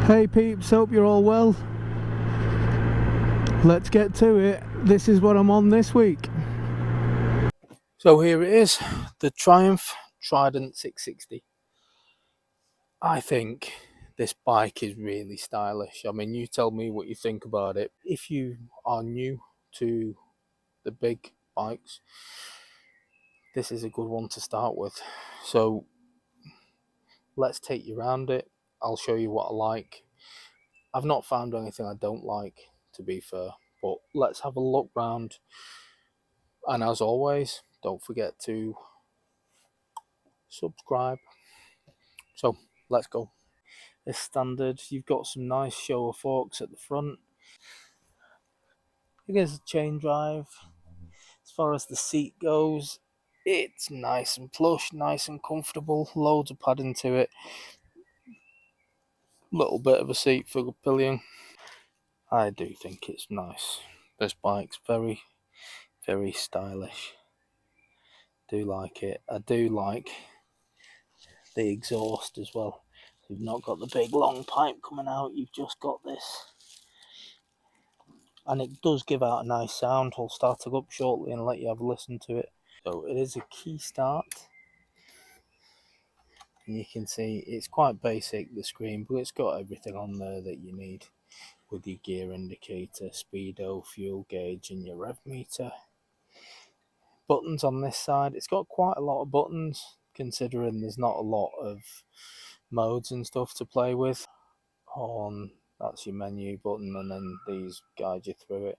Hey peeps, hope you're all well. Let's get to it. This is what I'm on this week. So here it is, the Triumph Trident 660. I think this bike is really stylish. I mean, you tell me what you think about it. If you are new to the big bikes, this is a good one to start with. So let's take you around it. I'll show you what I like. I've not found anything I don't like, to be fair, but let's have a look round. And as always, don't forget to subscribe. So let's go. As standard, you've got some nice show of forks at the front. Here's a chain drive. As far as the seat goes, it's nice and plush, nice and comfortable, loads of padding to it. Little bit of a seat for the pillion. I do think it's nice. This bike's very, very stylish. Do like it. I do like the exhaust as well. You've not got the big long pipe coming out, you've just got this. And it does give out a nice sound. I'll start it up shortly and let you have a listen to it. So it is a key start. And you can see it's quite basic, the screen, but it's got everything on there that you need. With your gear indicator, speedo, fuel gauge and your rev meter. Buttons on this side. It's got quite a lot of buttons, considering there's not a lot of modes and stuff to play with. That's your menu button, and then these guide you through it.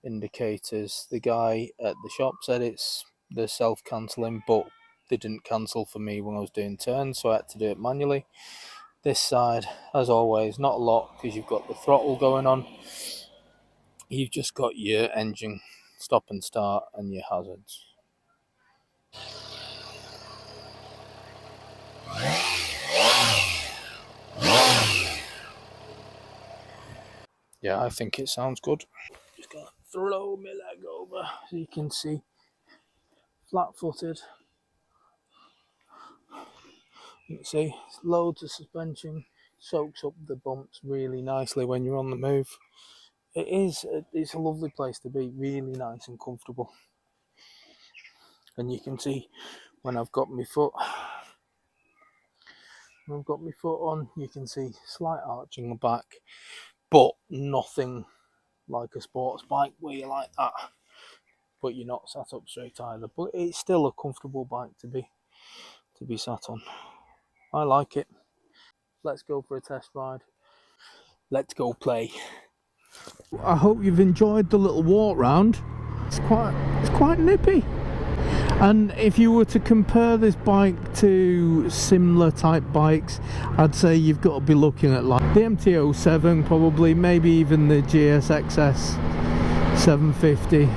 Indicators. The guy at the shop said they're self-cancelling, but they didn't cancel for me when I was doing turns, so I had to do it manually. This side, as always, not a lot, because you've got the throttle going on. You've just got your engine stop and start and your hazards. Yeah, I think it sounds good. Just gonna throw my leg over so you can see. Flat-footed. You can see loads of suspension, soaks up the bumps really nicely when you're on the move. It's a lovely place to be, really nice and comfortable. And you can see when I've got my foot on, you can see slight arching the back, but nothing like a sports bike where you're like that, but you're not sat up straight either. But it's still a comfortable bike to be sat on. I like it. Let's go for a test ride. Let's go play. I hope you've enjoyed the little walk round. It's quite nippy. And if you were to compare this bike to similar type bikes, I'd say you've got to be looking at like the MT-07 probably, maybe even the GSXS 750.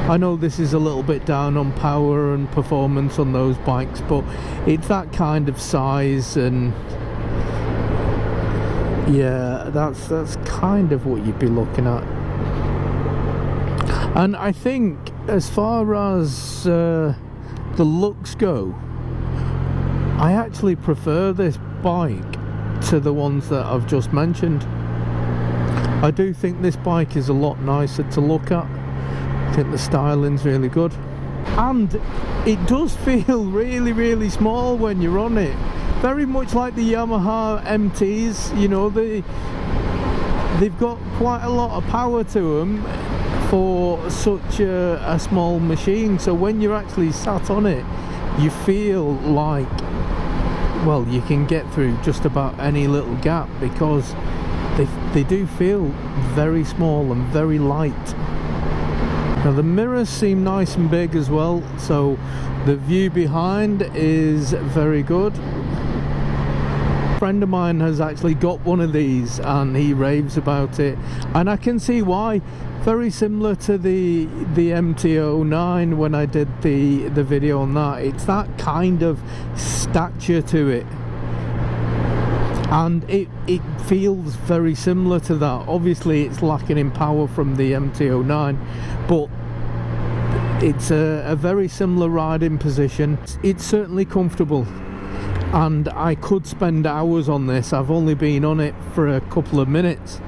I know this is a little bit down on power and performance on those bikes, but it's that kind of size, and yeah, that's kind of what you'd be looking at. And I think as far as the looks go, I actually prefer this bike to the ones that I've just mentioned. I do think this bike is a lot nicer to look at. I think the styling's really good, and it does feel really, really small when you're on it. Very much like the Yamaha MTs, you know, they've got quite a lot of power to them for such a small machine. So when you're actually sat on it, you feel like, well, you can get through just about any little gap, because they do feel very small and very light. Now the mirrors seem nice and big as well, so the view behind is very good. A friend of mine has actually got one of these and he raves about it, and I can see why. Very similar to the MT-09 when I did the video on that. It's that kind of stature to it, and it feels very similar to that. Obviously it's lacking in power from the MT-09, but it's a very similar riding position. It's certainly comfortable. and I could spend hours on this. I've only been on it for a couple of minutes,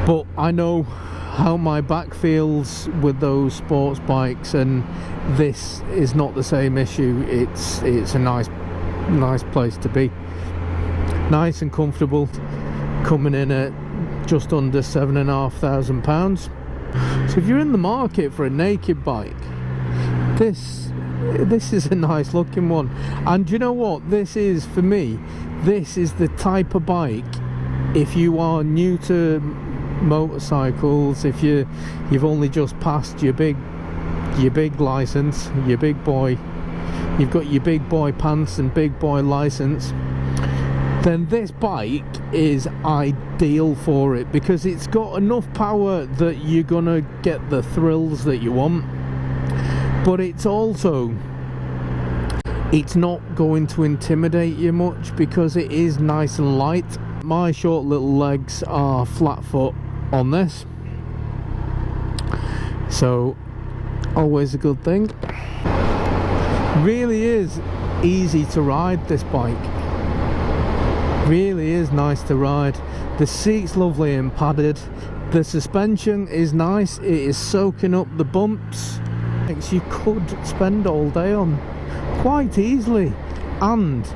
but I know how my back feels with those sports bikes, and this is not the same issue. It's a nice place to be, nice and comfortable, coming in at just under £7,500. So if you're in the market for a naked bike, this is a nice looking one. And you know what, this is, for me, this is the type of bike, if you are new to motorcycles, if you've only just passed your big license, your big boy, you've got your big boy pants and big boy license, then this bike is ideal for it, because it's got enough power that you're gonna get the thrills that you want, but it's not going to intimidate you much because it is nice and light. My short little legs are flat foot on this, so always a good thing. Really is easy to ride, this bike. Really is nice to ride. The seat's lovely and padded. The suspension is nice. It is soaking up the bumps. You could spend all day on quite easily, and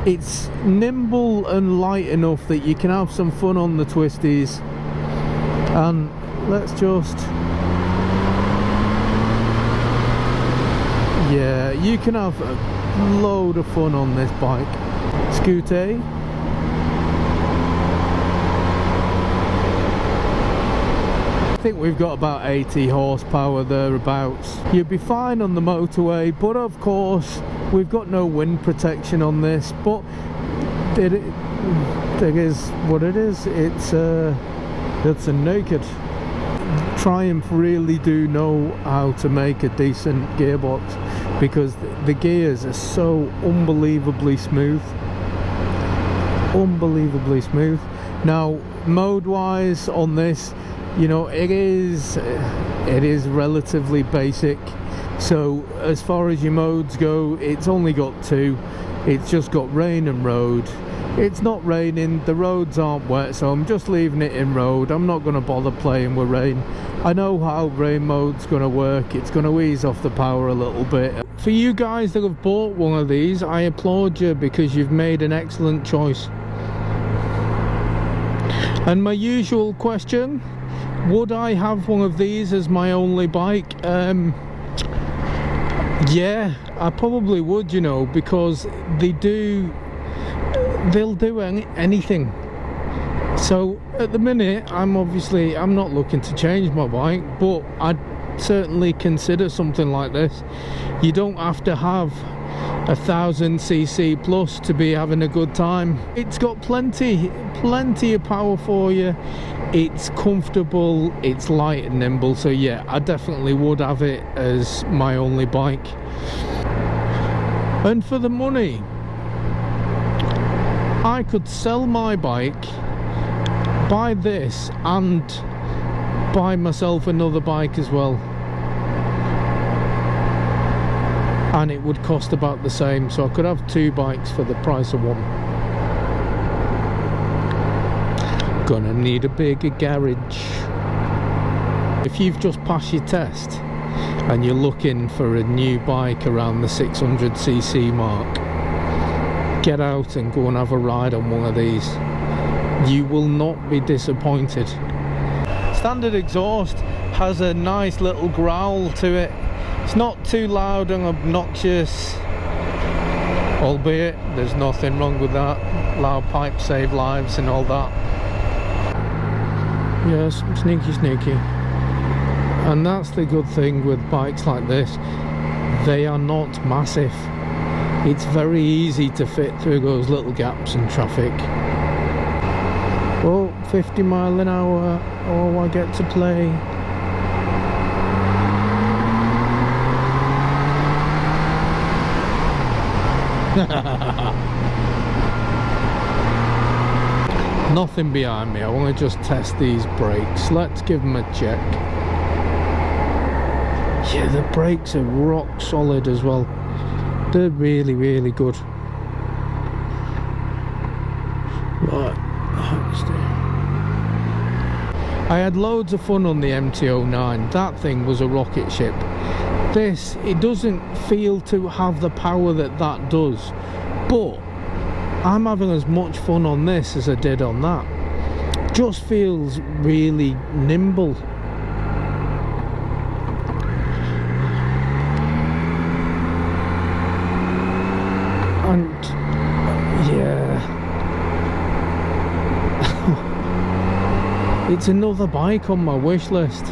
it's nimble and light enough that you can have some fun on the twisties. And let's just, yeah, you can have a load of fun on this bike. Scooter. I think we've got about 80 horsepower thereabouts. You'll be fine on the motorway, but of course we've got no wind protection on this, but it is what it is. It's a naked. Triumph really do know how to make a decent gearbox, because the gears are so unbelievably smooth. Now, mode wise on this, you know, it is relatively basic. So as far as your modes go, it's only got two. It's just got rain and road. It's not raining, the roads aren't wet, so I'm just leaving it in road. I'm not going to bother playing with rain. I know how rain mode's going to work. It's going to ease off the power a little bit. For you guys that have bought one of these, I applaud you, because you've made an excellent choice. And my usual question, would I have one of these as my only bike? Yeah, I probably would, you know, because they'll do anything. So at the minute, I'm not looking to change my bike, but I'd certainly consider something like this. You don't have to have 1000cc plus to be having a good time. It's got plenty of power for you. It's comfortable, it's light and nimble, so yeah, I definitely would have it as my only bike. And for the money, I could sell my bike, buy this, and buy myself another bike as well, and it would cost about the same, so I could have two bikes for the price of one. Gonna need a bigger garage. If you've just passed your test and you're looking for a new bike around the 600cc mark, get out and go and have a ride on one of these. You will not be disappointed. Standard exhaust has a nice little growl to it. It's not too loud and obnoxious, albeit there's nothing wrong with that. Loud pipes save lives and all that. Yes, sneaky. And that's the good thing with bikes like this. They are not massive. It's very easy to fit through those little gaps in traffic. Oh, 50 mile an hour. Oh, I get to play. Nothing behind me. I want to just test these brakes. Let's give them a check. Yeah, the brakes are rock solid as well. They're really good. Right, I had loads of fun on the MT-09. That thing was a rocket ship. This, it doesn't feel to have the power that that does, but I'm having as much fun on this as I did on that. Just feels really nimble. And yeah, it's another bike on my wish list.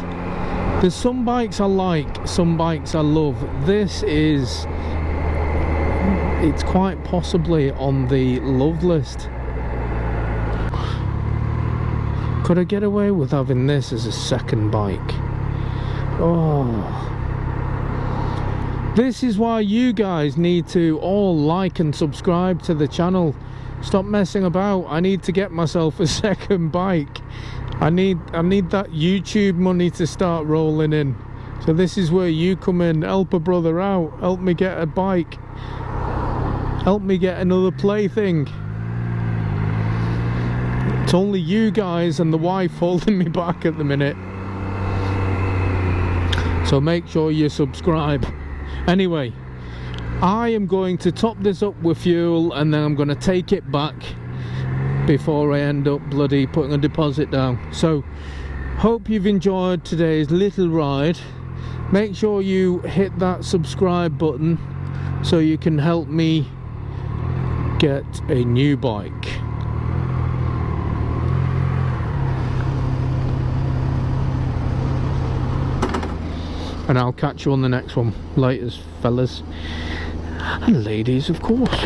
There's some bikes I like, some bikes I love. This is, it's quite possibly on the love list. Could I get away with having this as a second bike? Oh. This is why you guys need to all like and subscribe to the channel. Stop messing about. I need to get myself a second bike. I need that YouTube money to start rolling in. So this is where you come in. Help a brother out. Help me get a bike. Help me get another plaything. It's only you guys and the wife holding me back at the minute. So make sure you subscribe. Anyway, I am going to top this up with fuel and then I'm going to take it back before I end up bloody putting a deposit down. So hope you've enjoyed today's little ride. Make sure you hit that subscribe button so you can help me get a new bike. And I'll catch you on the next one. Laters, fellas and ladies, of course.